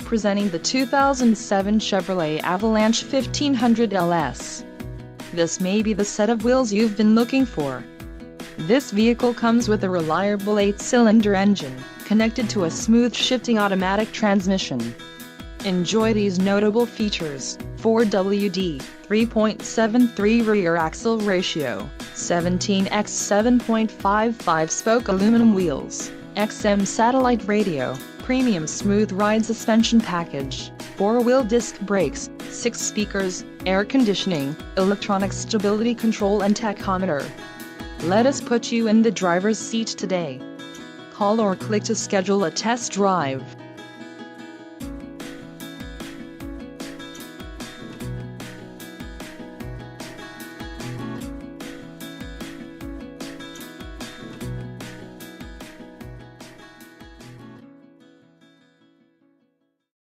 Presenting the 2007 Chevrolet Avalanche 1500 LS. This may be the set of wheels you've been looking for. This vehicle comes with a reliable 8-cylinder engine, connected to a smooth shifting automatic transmission. Enjoy these notable features: 4WD, 3.73 rear axle ratio, 17x 7.55 spoke aluminum wheels, XM satellite radio, premium smooth ride suspension package, 4-wheel disc brakes, 6 speakers, air conditioning, electronic stability control and tachometer. Let us put you in the driver's seat today. Call or click to schedule a test drive.